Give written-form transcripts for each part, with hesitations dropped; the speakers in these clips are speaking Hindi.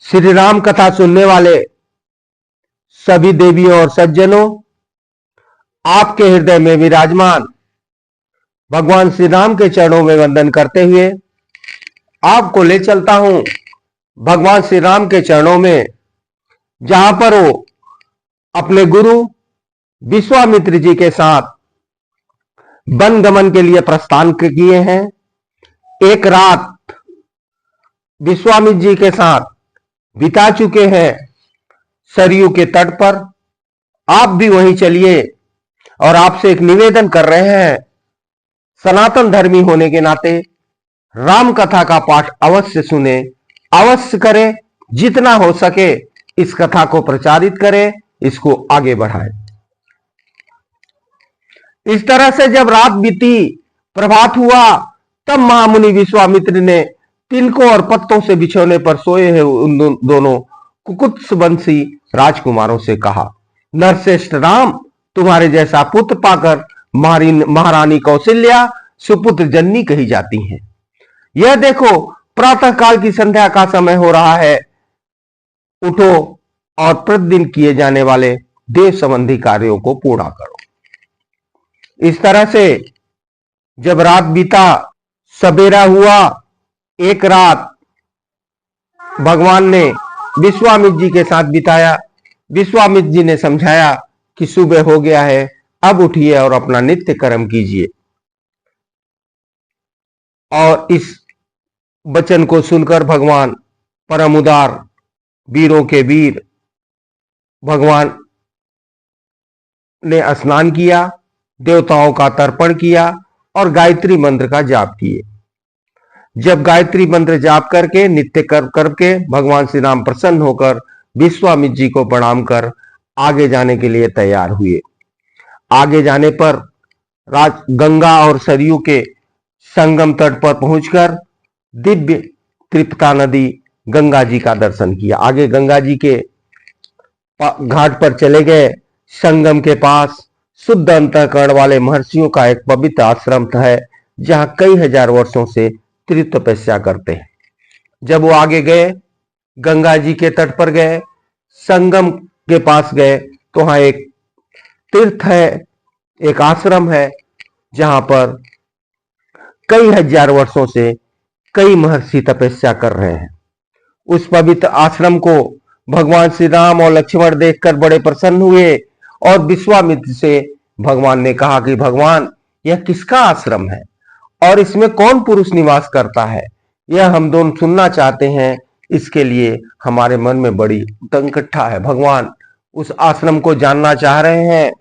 श्री राम कथा सुनने वाले सभी देवियों और सज्जनों, आपके हृदय में विराजमान भगवान श्री राम के चरणों में वंदन करते हुए आपको ले चलता हूं भगवान श्री राम के चरणों में, जहां पर वो अपने गुरु विश्वामित्र जी के साथ वन गमन के लिए प्रस्थान किए हैं। एक रात विश्वामित्र जी के साथ बिता चुके हैं सरयू के तट पर। आप भी वहीं चलिए और आपसे एक निवेदन कर रहे हैं, सनातन धर्मी होने के नाते राम कथा का पाठ अवश्य सुने, अवश्य करें, जितना हो सके इस कथा को प्रचारित करें, इसको आगे बढ़ाएं। इस तरह से जब रात बीती, प्रभात हुआ, तब महामुनि विश्वामित्र ने तिलकों और पत्तों से बिछौने पर सोए हैं उन दोनों कुकुत्सवंशी राजकुमारों से कहा, नरश्रेष्ठ राम, तुम्हारे जैसा पुत्र पाकर महारानी कौशल्या सुपुत्र जननी कही जाती हैं। यह देखो, प्रातः काल की संध्या का समय हो रहा है। उठो और प्रतिदिन किए जाने वाले देव संबंधी कार्यों को पूरा करो। इस तरह से जब रात बीता, सवेरा हुआ, एक रात भगवान ने विश्वामित्र जी के साथ बिताया। विश्वामित्र जी ने समझाया कि सुबह हो गया है, अब उठिए और अपना नित्य कर्म कीजिए। और इस वचन को सुनकर भगवान परम उदार, वीरों के वीर भगवान ने स्नान किया, देवताओं का तर्पण किया और गायत्री मंत्र का जाप किए। जब गायत्री मंत्र जाप करके नित्य कर्म करके भगवान श्री राम प्रसन्न होकर विश्वामित्र जी को प्रणाम कर आगे जाने के लिए तैयार हुए। आगे जाने पर गंगा और सरयू के संगम तट पर पहुंचकर दिव्य तृप्ता नदी गंगा जी का दर्शन किया। आगे गंगा जी के घाट पर चले गए। संगम के पास शुद्ध अंतःकरण वाले महर्षियों का एक पवित्र आश्रम है, जहां कई हजार वर्षों से तीर्थ तपस्या करते हैं। जब वो आगे गए, गंगा जी के तट पर गए, संगम के पास गए, तो वहां एक तीर्थ है, एक आश्रम है, जहां पर कई हजार वर्षों से कई महर्षि तपस्या कर रहे हैं। उस पवित्र आश्रम को भगवान श्री राम और लक्ष्मण देखकर बड़े प्रसन्न हुए और विश्वामित्र से भगवान ने कहा कि भगवान, यह किसका आश्रम है और इसमें कौन पुरुष निवास करता है, यह हम दोनों सुनना चाहते हैं। इसके लिए हमारे मन में बड़ी उत्कंठा है। भगवान उस आश्रम को जानना चाह रहे हैं।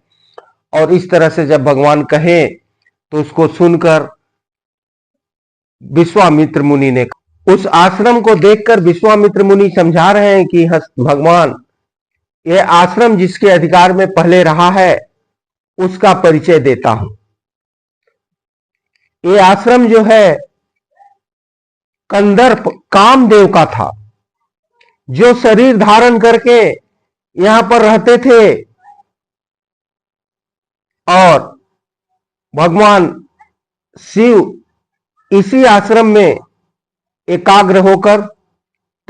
और इस तरह से जब भगवान कहे तो उसको सुनकर विश्वामित्र मुनि ने, उस आश्रम को देखकर विश्वामित्र मुनि समझा रहे हैं कि भगवान, यह आश्रम जिसके अधिकार में पहले रहा है उसका परिचय देता हूं। ये आश्रम जो है कंदर्प कामदेव का था, जो शरीर धारण करके यहां पर रहते थे और भगवान शिव इसी आश्रम में एकाग्र होकर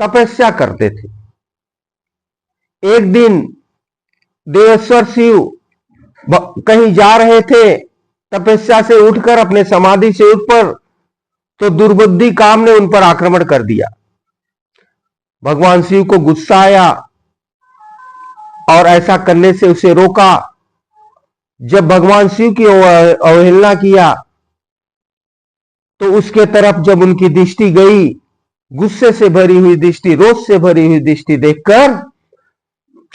तपस्या करते थे। एक दिन देवेश्वर शिव कहीं जा रहे थे, तपस्या से उठकर अपने समाधि से उठ पर, तो दुर्बुद्धि काम ने उन पर आक्रमण कर दिया। भगवान शिव को गुस्सा आया और ऐसा करने से उसे रोका। जब भगवान शिव की अवहेलना किया तो उसके तरफ जब उनकी दृष्टि गई, गुस्से से भरी हुई दृष्टि, रोष से भरी हुई दृष्टि देखकर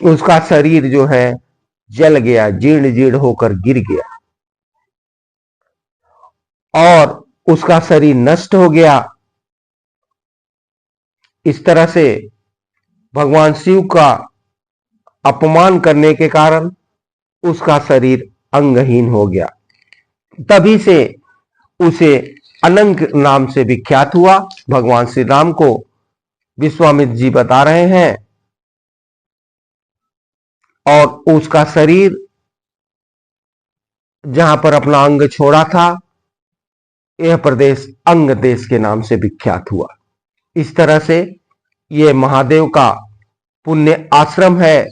उसका शरीर जो है जल गया, जीर्ण जीर्ण होकर गिर गया और उसका शरीर नष्ट हो गया। इस तरह से भगवान शिव का अपमान करने के कारण उसका शरीर अंगहीन हो गया। तभी से उसे अनंग नाम से विख्यात हुआ। भगवान श्री राम को विश्वामित्र जी बता रहे हैं और उसका शरीर जहां पर अपना अंग छोड़ा था, यह प्रदेश अंग देश के नाम से विख्यात हुआ। इस तरह से ये महादेव का पुण्य आश्रम है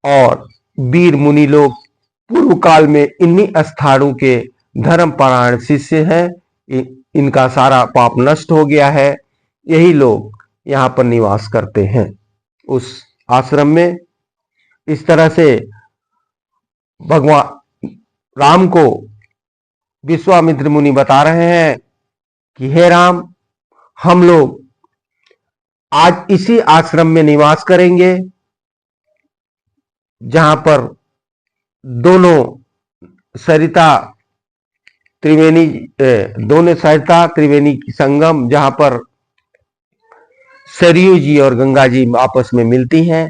और वीर मुनि लोग पूर्व काल में इन्हीं स्थानों के धर्मपरायण शिष्य हैं। इनका सारा पाप नष्ट हो गया है। यही लोग यहाँ पर निवास करते हैं उस आश्रम में। इस तरह से भगवान राम को विश्वामित्र मुनि बता रहे हैं कि हे राम, हम लोग आज इसी आश्रम में निवास करेंगे जहां पर दोनों सरिता त्रिवेणी की संगम, जहां पर सरयू जी और गंगा जी आपस में मिलती हैं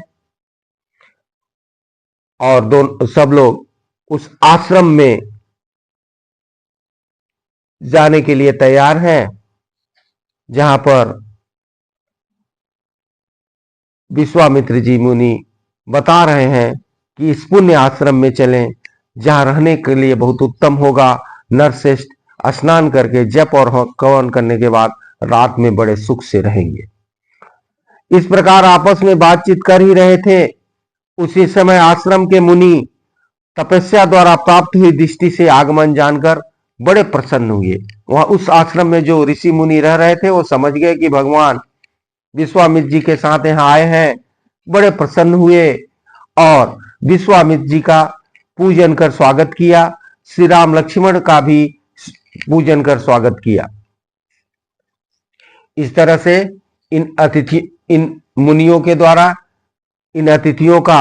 और दोनों सब लोग उस आश्रम में जाने के लिए तैयार हैं, जहां पर विश्वामित्र जी मुनि बता रहे हैं कि इस पुण्य आश्रम में चलें, जहां रहने के लिए बहुत उत्तम होगा। नरश्रेष्ठ स्नान करके जप और हवन करने के बाद रात में बड़े सुख से रहेंगे। इस प्रकार आपस में बातचीत कर ही रहे थे। उसी समय आश्रम के मुनि तपस्या द्वारा प्राप्त हुई दृष्टि से आगमन जानकर बड़े प्रसन्न हुए। वहां उस आश्रम में जो ऋषि मुनि रह रहे थे वो समझ गए कि भगवान विश्वामित्र जी के साथ यहाँ आए हैं। बड़े प्रसन्न हुए और विश्वामित्र जी का पूजन कर स्वागत किया। श्री राम लक्ष्मण का भी पूजन कर स्वागत किया। इस तरह से इन मुनियों के द्वारा इन अतिथियों का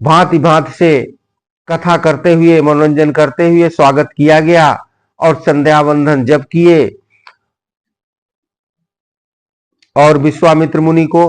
भांति भांति से कथा करते हुए, मनोरंजन करते हुए स्वागत किया गया और संध्या वंदन जप किए और विश्वामित्र मुनि को